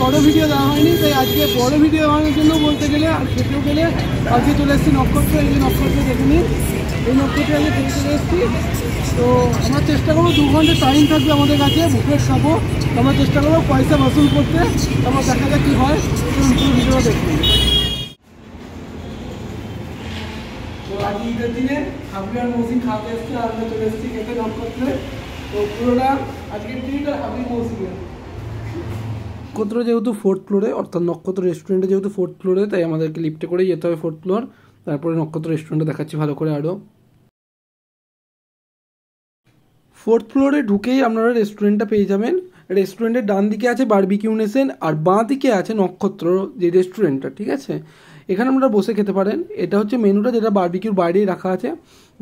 বড় ভিডিও দেওয়া হয়নি, তাই আজকে বড় ভিডিও দেওয়ানোর জন্য বলতে গেলে আর খেতেও গেলে আজকে চলে এসেছি নক্ষত্র। এই যে নক্ষত্র দেখে নিন, এই নক্ষত্রে আজকে খেতে চলে এসেছি। তো আমরা চেষ্টা করবো 2 ঘন্টা টাইম থাকবে আমাদের কাছে, বুফেট খাবো। আমরা চেষ্টা করবো পয়সা বসুল করতে, তারপর দেখা যাক কী হয়। পুরো ভিডিও দেখুন। তো আজ ঈদের দিনে হাবি আর মৌসিম খাতে এসছে, আর আমরা চলে এসেছি খেতে নক্ষত্রে। তো পুরোটা আজকের দিনটা হাবি মৌসিমের। নক্ষত্র যেহেতু 4th ফ্লোরে, অর্থাৎ নক্ষত্র রেস্টুরেন্টে যেহেতু 4th ফ্লোরে, তাই আমাদেরকে লিফটে করেই যেতে হবে 4th ফ্লোর। তারপরে নক্ষত্র রেস্টুরেন্টে দেখাচ্ছি ভালো করে আরও। 4th ফ্লোরে ঢুকেই আপনারা রেস্টুরেন্টটা পেয়ে যাবেন। রেস্টুরেন্টের ডান দিকে আছে বারবিকিউ নেশন, আর বাঁ দিকে আছে নক্ষত্র যে রেস্টুরেন্টটা, ঠিক আছে। এখানে আপনারা বসে খেতে পারেন। এটা হচ্ছে মেনুটা, যেটা বারবিকিউর বাইরেই রাখা আছে,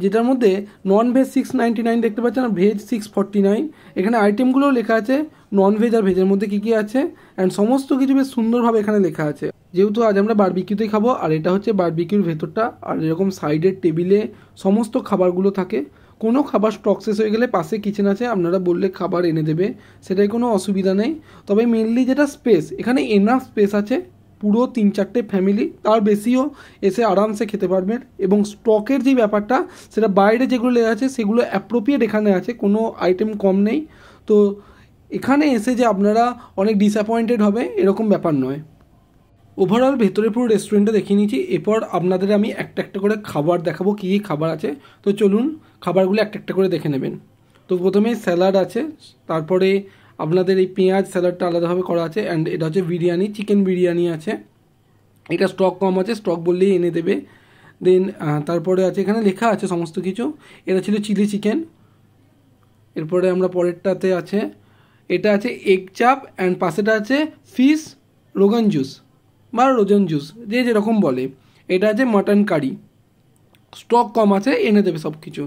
যেটার মধ্যে নন ভেজ 699 দেখতে পাচ্ছেন, আর ভেজ 649। এখানে আইটেমগুলোও লেখা আছে, নন ভেজ আর ভেজের মধ্যে কী কী আছে, অ্যান্ড সমস্ত কিছু বেশ সুন্দরভাবে এখানে লেখা আছে। যেহেতু আজ আমরা বারবিকিউতেই খাবো, আর এটা হচ্ছে বারবিকিউর ভেতরটা, আর এরকম সাইডের টেবিলে সমস্ত খাবারগুলো থাকে। কোনো খাবার স্টক শেষ হয়ে গেলে পাশে কিচেন আছে, আপনারা বললে খাবার এনে দেবে, সেটাই কোনো অসুবিধা নেই। তবে মেনলি যেটা স্পেস, এখানে এনাফ স্পেস আছে, পুরো 3-4টে ফ্যামিলি তার বেশিও এসে আরামসে খেতে পারবেন। এবং স্টকের যে ব্যাপারটা, সেটা বাইরে যেগুলো লেখা আছে সেগুলো অ্যাপ্রোপ্রিয়েট এখানে আছে, কোনো আইটেম কম নেই। তো এখানে এসে যে আপনারা অনেক ডিসঅ্যাপয়েন্টেড হবে এরকম ব্যাপার নয়। ওভারঅল ভেতরে পুরো রেস্টুরেন্টটা দেখিয়ে নিয়েছি। এরপর আপনাদের আমি একটা একটা করে খাবার দেখাবো, কী কী খাবার আছে। তো চলুন খাবারগুলো একটা একটা করে দেখে নেবেন। তো প্রথমে স্যালাড আছে, তারপরে আপনাদের এই পেঁয়াজ স্যালাডটা আলাদাভাবে করা আছে, অ্যান্ড এটা হচ্ছে বিরিয়ানি, চিকেন বিরিয়ানি আছে। এটা স্টক কম আছে, স্টক বললেই এনে দেবে। দেন তারপরে আছে, এখানে লেখা আছে সমস্ত কিছু। এটা ছিল চিলি চিকেন। এরপরে আমরা পরেরটাতে আছে, এটা আছে এগ চাপ, অ্যান্ড পাশেটা আছে ফিশ রোগান জুস বা রোজন জুস, যে যেরকম বলে। এটা আছে মাটন কারি, স্টক কম আছে, এনে দেবে সব কিছু।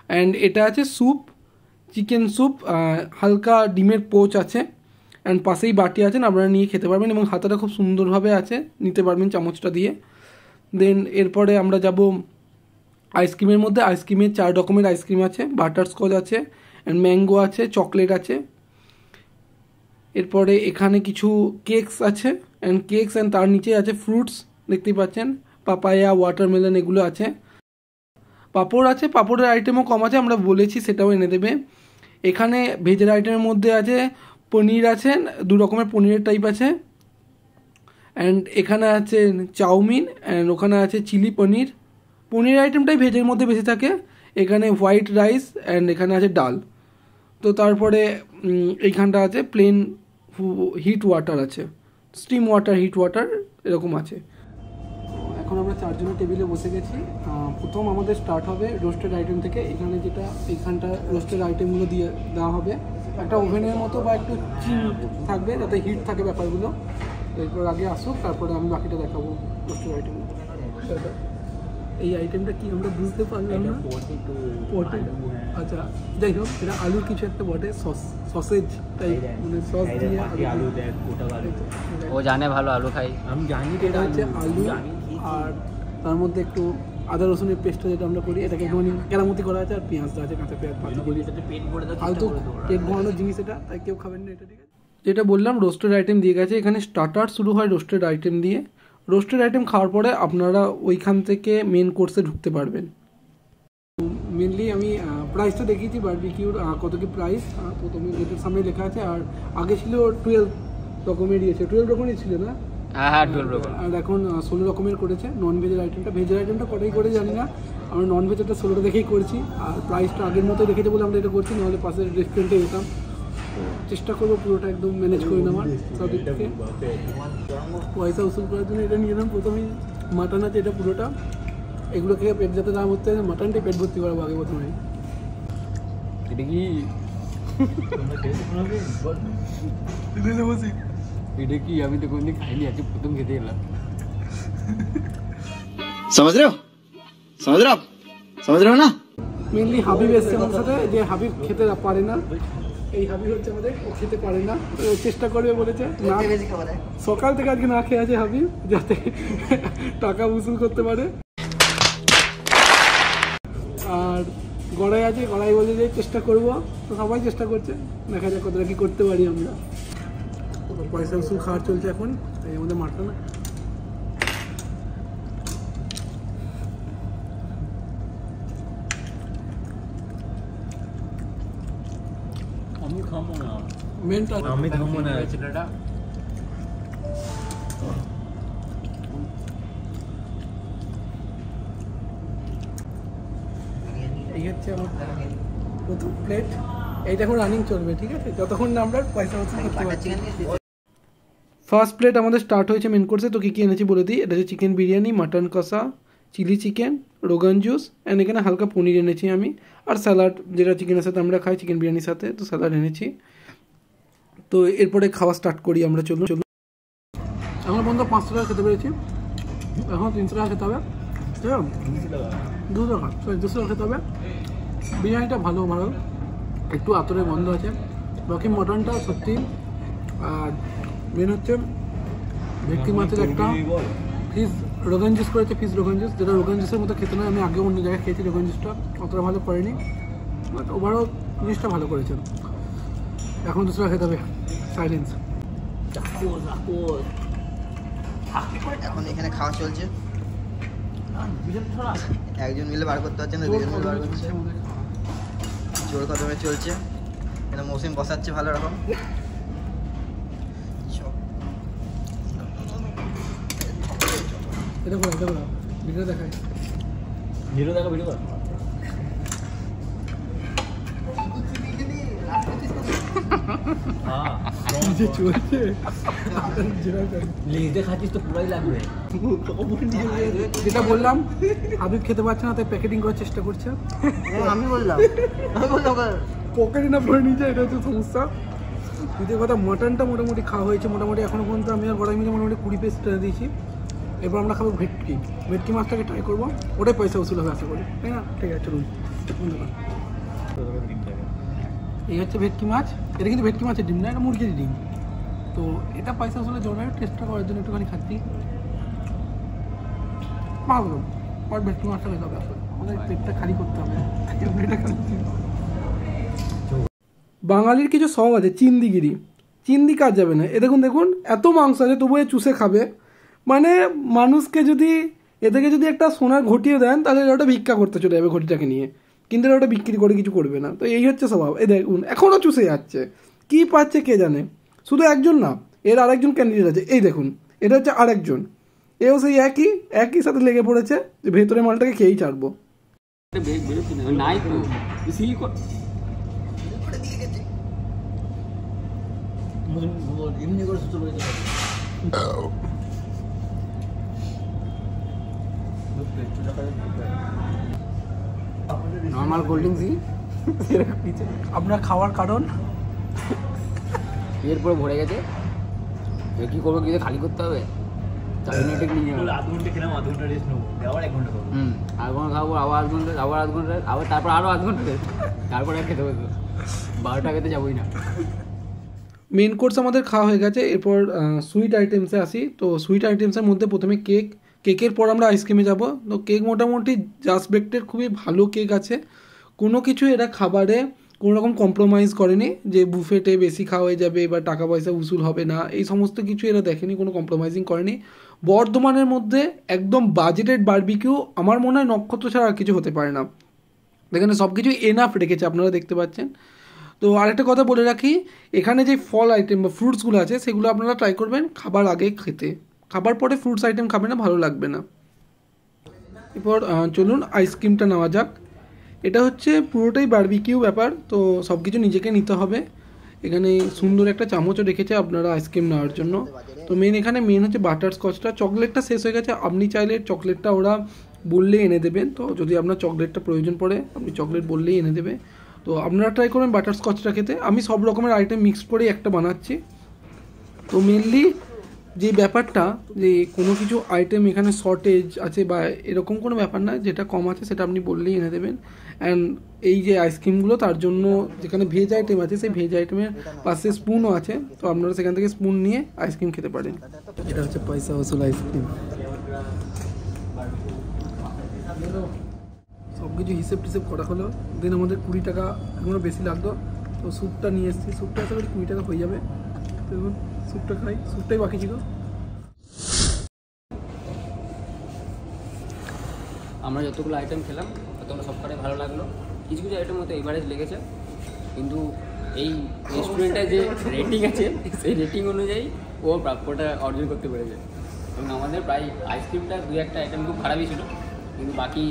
অ্যান্ড এটা আছে স্যুপ, চিকেন স্যুপ, হালকা ডিমের পোচ আছে, অ্যান্ড পাশেই বাটি আছেন, আপনারা নিয়ে খেতে পারবেন। এবং হাতাটা খুব সুন্দরভাবে আছে, নিতে পারবেন চামচটা দিয়ে। দেন এরপরে আমরা যাব আইসক্রিমের মধ্যে। আইসক্রিমের 4 রকমের আইসক্রিম আছে, বাটারস্কচ আছে, অ্যান্ড ম্যাঙ্গো আছে, চকলেট আছে। এরপরে এখানে কিছু কেকস আছে, অ্যান্ড তার নিচে আছে ফ্রুটস, দেখতেই পাচ্ছেন, পাপায়া, ওয়াটারমেলন, এগুলো আছে। পাঁপড় আছে, পাঁপড়ের আইটেমও কম আছে, আমরা বলেছি সেটাও এনে দেবে। এখানে ভেজের আইটেমের মধ্যে আছে পনির আছে, 2 রকমের পনিরের টাইপ আছে, অ্যান্ড এখানে আছে চাউমিন, অ্যান্ড ওখানে আছে চিলি পনির। পনির আইটেমটাই ভেজের মধ্যে বেশি থাকে। এখানে হোয়াইট রাইস, অ্যান্ড এখানে আছে ডাল। তো তারপরে এইখানটা আছে প্লেন হিট ওয়াটার আছে, স্টিম ওয়াটার, হিট ওয়াটার, এরকম আছে। এখন আমরা 4 জনের টেবিলে বসে গেছি। প্রথম আমাদের স্টার্ট হবে রোস্টেড আইটেম থেকে। এখানে যেটা এইখানটা রোস্টেড আইটেমগুলো দিয়ে দেওয়া হবে, একটা ওভেনের মতো বা একটু চিন থাকবে যাতে হিট থাকে ব্যাপারগুলো। এরপর আগে আসুক, তারপরে আমি বাকিটা দেখাবো রোস্টেড আইটেম। এই আইটেমটা কি আমরা বুঝতে পারলাম না। পটে, আচ্ছা যাই হোক, এটা আলুর কিছু একটা বটে, সসেজ টাইপ, মানে সস দিয়ে আলু দেয়। ও জানে ভালো আলু খাই, আমি জানি। এটা হচ্ছে আলু, আর তার মধ্যে একটু আদা রসুনের পেস্টটা যেটা আমরা করি, এটাকে একটুখানি কেরামতি করা আছে, আর পেঁয়াজটা আছে, কাঁচা পেঁয়াজ পাতা করি। ফালতু পেট ভরানোর জিনিস এটা, তাই কেউ খাবেন না এটা, ঠিক আছে। যেটা বললাম রোস্টেড আইটেম দিয়ে গেছে। এখানে স্টার্টার শুরু হয় রোস্টেড আইটেম দিয়ে। রোস্টেড আইটেম খাওয়ার পরে আপনারা ওইখান থেকে মেন কোর্সে ঢুকতে পারবেন। মেনলি আমি প্রাইসটা দেখিয়েছি বারবিকিউর, কত কি প্রাইস প্রথমে গেটের সামনে লেখা আছে। আর আগে ছিল 12 রকমের দিয়েছে, 12 রকমের ছিল না, হ্যাঁ 12 রকম, আর এখন 16 রকমের করেছে। নন ভেজের আইটেমটা, ভেজের আইটেমটা কটাই করে জানি না, আমরা নন ভেজেরটা 16টা দেখেই করছি। আর প্রাইসটা আগের মতো রেখেছে বলে আমরা এটা করছি, নাহলে পাশের রেস্টুরেন্টে যেতাম। তো চেষ্টা করবো পুরোটা একদম ম্যানেজ করে নেওয়ার সব দিক থেকে। পয়সা উসুল করার জন্য এটা নিয়ে এলাম। প্রথমেই মাটন আছে, এটা পুরোটা, এগুলো খেয়ে পেট যাতে না ভর্তি হয়, মাটনটাই পেট ভর্তি করাবো আগে প্রথমে। এটা কি এটা কি আমি তো কোনদিন খাইনি, আজকে প্রথম খেতে এলাম। समझ रहे हो ना। মেনলি হাবিব এসছে আমার সাথে, যে হাবিব খেতে পারে না। এই হাবিব হচ্ছে আমাদের, ও খেতে পারে না, চেষ্টা করবে বলেছে। সকাল থেকে আজকে না খেয়ে আছে হাবিব, যাতে টাকা উসুল করতে পারে। আর গড়াই আছে, গড়াই বলে যে চেষ্টা করবো, তো সবাই চেষ্টা করছে, দেখা যাক কতটা কি করতে পারি আমরা। পয়সা উসুল খাওয়ার চলছে এখন, এর মধ্যে মাটন। আমি খাবো না, মেনটা আমি খাবো না ছেলেটা। এই হচ্ছে আমার প্রথম প্লেট। এইটা এখন রানিং চলবে, ঠিক আছে, যতক্ষণ না আমরা পয়সা উসুল করতে পারছি। ফার্স্ট প্লেট আমাদের স্টার্ট হয়েছে মেন কোর্সে। তো কী কী এনেছি বলে দিই। এটা হচ্ছে চিকেন বিরিয়ানি, মাটন কষা, chilli chicken, rogan josh, and এখানে হালকা পনির এনেছি আমি, আর স্যালাড, যেটা চিকেনের সাথে আমরা খাই চিকেন বিরিয়ানির সাথে, তো স্যালাড এনেছি। তো এরপরে খাওয়া স্টার্ট করি আমরা। চলুন। এখন পর্যন্ত 500 টাকা খেতে পেরেছি, এখন 300 টাকা খেতে হবে, ঠিক আছে, 200 টাকা, সরি 200 টাকা খেতে হবে। বিরিয়ানিটা ভালো, একটু আতরের গন্ধ আছে, বাকি মটনটা সত্যি। আর মেন হচ্ছে ভেটকি মাছের একটা ফিশ রোগান জুস করেছে, ফিশ রোগান জুস, যেটা রোগান জুসের মতো খেতে নয়। আমি আগে অন্য জায়গায় খেয়েছি রোগান জুসটা, অতটা ভালো করেনি, বাট ওভারঅল জিনিসটা ভালো করেছে। এখন 200 টাকা খেতে হবে। সাইলেন্স। এখন এখানে খাওয়া চলছে, একজন মিলে বার করতে পারছে না, দুজন মিলে বার করছে, জোর কদমে চলছে। এখানে মৌসুম বসাচ্ছে ভালো রকম। এটা বলো, ভিডিও দেখায়, ভিডিও দেখা, ভিডিও কর। চলছে লেজে খাচ্ছিস তো পুরাই লাগবে। যেটা বললাম, হাবিব খেতে পারছে না, তাই প্যাকেটিং করার চেষ্টা করছে। আমি বললাম পকেটে না ভরে নিয়ে যায়, এটা হচ্ছে সমস্যা। দ্বিতীয় কথা, মটনটা মোটামুটি খাওয়া হয়েছে, মোটামুটি এখনো পর্যন্ত আমি আর গড়াই মিলে মোটামুটি 20 পিস ট্রেনে দিয়েছি। এবার আমরা খাবো ভেটকি মাছটাকে ট্রাই করবো, ওটাই পয়সা উসুল হবে আশা করি, তাই না? ঠিক আছে, চলুন। এই হচ্ছে ভেটকি মাছ। এটা কিন্তু ভেটকি মাছের ডিম না, এটা মুরগির ডিম। তো এটা পয়সা উসুলের জন্য টেস্টটা করার জন্য একটুখানি খাচ্ছি। ভালো, আর ভেটকি মাছটা খেতে হবে আসলে, আমাদের পেটটা খালি করতে হবে। বাঙালির কিছু শখ আছে, চিন্দি কাজ যাবে না। এ দেখুন এত মাংস আছে তবু এ চুষে খাবে। মানে মানুষকে যদি এদেরকে যদি একটা সোনার ঘটিয়ে দেন, তাহলে ওটা ভিক্ষা করতে চলে যাবে ঘটিটাকে নিয়ে, কিন্তু ওটা বিক্রি করে কিছু করবে না। তো এই হচ্ছে স্বভাব। এই দেখুন এখনও চুষে যাচ্ছে, কী পাচ্ছে কে জানে। শুধু একজন না, এর আরেকজন ক্যান্ডিডেট আছে, এই দেখুন, এটা হচ্ছে আরেকজন, এও সেই একই সাথে লেগে পড়েছে যে ভেতরে মালটাকে খেয়েই ছাড়বো। নাই তো সিল কর, এমনি করে সুস্থ হয়ে যাবে। নর্মাল কোল্ড ড্রিঙ্কসই আপনার খাওয়ার কারণ এরপরে ভরে গেছে, কি করবো, কিছু খালি করতে হবে। 4 মিনিটে নিয়ে যাবো, আধ ঘন্টা খেলাম, আধ ঘন্টা রেস্ট নেবো, আবার 1 ঘন্টা খাবো, আধ ঘন্টা খাবো, আবার আধ ঘন্টা, আবার তারপর আরও আধ ঘন্টা, তারপরে আর খেতে হবে। 12টা খেতে যাবোই না। মেন কোর্স আমাদের খাওয়া হয়ে গেছে, এরপর সুইট আইটেমসে আসি। তো সুইট আইটেমসের মধ্যে প্রথমে কেকের পর আমরা আইসক্রিমে যাব। তো কেক মোটামুটি জাস্ট বেকটের খুবই ভালো কেক আছে, কোনো কিছু এরা খাবারে কোনো রকম কম্প্রোমাইজ করেনি যে বুফেটে বেশি খাওয়া হয়ে যাবে বা টাকা পয়সা উসুল হবে না, এই সমস্ত কিছু এরা দেখেনি, কোনো কম্প্রোমাইজিং করেনি। বর্ধমানের মধ্যে একদম বাজেটেড বারবিকিউ আমার মনে হয় নক্ষত্র ছাড়া আর কিছু হতে পারে না। এখানে সব কিছু এনাফ রেখেছে, আপনারা দেখতে পাচ্ছেন। তো আরেকটা কথা বলে রাখি, এখানে যে ফল আইটেম বা ফ্রুটসগুলো আছে সেগুলো আপনারা ট্রাই করবেন খাবার আগে খেতে, খাবার পরে ফ্রুটস আইটেম খাবে না, ভালো লাগবে না। এরপর চলুন আইসক্রিমটা নেওয়া যাক। এটা হচ্ছে পুরোটাই বারবিকিউ ব্যাপার, তো সব কিছু নিজেকে নিতে হবে। এখানে সুন্দর একটা চামচও রেখেছে আপনারা আইসক্রিম নেওয়ার জন্য। তো মেন হচ্ছে বাটার স্কচটা, চকলেটটা শেষ হয়ে গেছে। আপনি চাইলে চকলেটটা ওরা বললেই এনে দেবেন, তো যদি আপনার চকলেটটা প্রয়োজন পড়ে আপনি চকলেট বললেই এনে দেবে। তো আপনারা ট্রাই করবেন বাটার স্কচটা খেতে। আমি সব রকমের আইটেম মিক্স করেই একটা বানাচ্ছি। তো মেনলি যে ব্যাপারটা যে কোনো কিছু আইটেম এখানে শর্টেজ আছে বা এরকম কোনো ব্যাপার না, যেটা কম আছে সেটা আপনি বললেই এনে দেবেন। অ্যান্ড এই যে আইসক্রিমগুলো তার জন্য যেখানে ভেজ আইটেম আছে সেই ভেজ আইটেমের পাশে স্পুনও আছে, তো আপনারা সেখান থেকে স্পুন নিয়ে আইসক্রিম খেতে পারেন। এটা হচ্ছে পয়সা ওসুল আইসক্রিম। সব কিছু হিসেব করা হলো, দেন আমাদের 20 টাকা এখনো বেশি লাগতো। তো স্যুপটা নিয়ে এসেছি, স্যুপটা আশা করি 20 টাকা হয়ে যাবে। দেখুন স্যুপটা খাই, স্যুপটাই বাকি ছিল। আমরা যতগুলো আইটেম খেলাম ততগুলো সবকটাই ভালো লাগলো। কিছু কিছু আইটেম হয়তো এভারেজ লেগেছে, কিন্তু এই রেস্টুরেন্টে যে রেটিং আছে সেই রেটিং অনুযায়ী ও প্রাপ্যটা অর্জন করতে পেরেছে। এবং আমাদের প্রায় আইসক্রিমটা দু একটা আইটেম খুব খারাপই ছিল, কিন্তু বাকি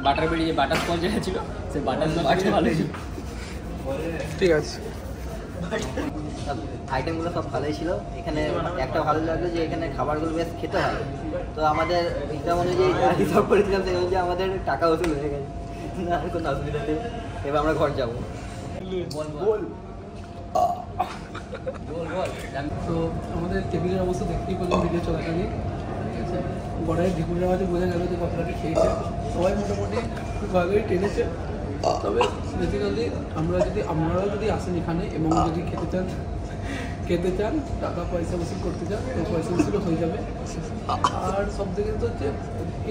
বাটার বেরি যে বাটার স্কচ যেটা ছিল সেই বাটার স্কচটা ভালো ছিল। ঠিক আছে, আইটেমগুলো সব ভালোই ছিল। এখানে একটা ভালো লাগলো যে এখানে খাবারগুলো বেশ খেতে ভালো। তো আমাদের হিসাব অনুযায়ী হিসাব করেছিলাম সেই অনুযায়ী আমাদের টাকা ওসুল হয়ে গেছে, না আর কোনো অসুবিধা নেই। এবার আমরা ঘর যাবো। তো আমাদের টেবিলের অবস্থা দেখতেই পেলাম ভিডিও চলাকালীন, ঠিক আছে। গড়াইয়ের ঢেকুরের আওয়াজে বোঝা গেল যে কতটাকে খেয়েছে, সবাই মোটামুটি খুব ভালোই টেনেছে। তবে বেসিক্যালি আপনারাও যদি আসেন এখানে এবং যদি খেতে চান টাকা পয়সা বসুল করতে চান তো পয়সা বসুলও হয়ে যাবে। আর সব থেকে তো হচ্ছে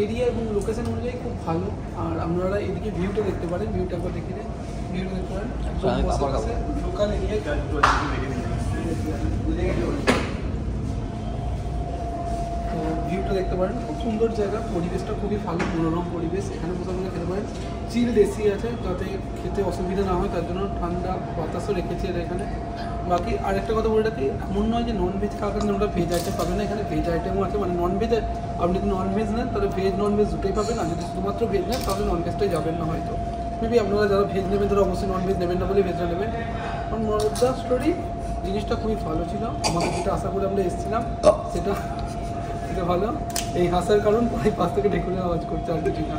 এরিয়া এবং লোকেশন অনুযায়ী খুব ভালো। আর আপনারা এদিকে ভিউটা দেখতে পারেন, ভিউটা একবার দেখে নিন, ভিউটা দেখতে পারেন লোকাল এরিয়ায়। তো ভিউটা দেখতে পারেন, খুব সুন্দর জায়গা, পরিবেশটা খুবই ভালো, মনোরম পরিবেশ। এখানে বসে আপনারা খেতে পারেন। চিল এসি আছে যাতে খেতে অসুবিধা না হয়, তার জন্য ঠান্ডা বাতাসও রেখেছি এরা এখানে। বাকি আরেকটা কথা বলে রাখি, এমন নয় যে নন ভেজ খাওয়ার জন্য আমরা ভেজ আইটেম পাবেন না, এখানে ভেজ আইটেমও আছে। মানে নন ভেজ আপনি যদি নন ভেজ নেন তাহলে ভেজ নন ভেজ দুটোই পাবেন, আর যদি শুধুমাত্র ভেজ নেন তাহলে নন ভেজটাই যাবেন না হয়তো। মেবি আপনারা যারা ভেজ নেবেন তারা অবশ্যই নন ভেজ নেবেন না বলে ভেজটা নেবেন। কারণ মোর অফ দ্য স্টোরি জিনিসটা খুবই ভালো ছিল, আমাদের যেটা আশা করে আমরা এসেছিলাম সেটা ভালো। এই হাসার কারণ প্রায় পাশ থেকে ঢেকুরের আওয়াজ করছে, আর কিছু না।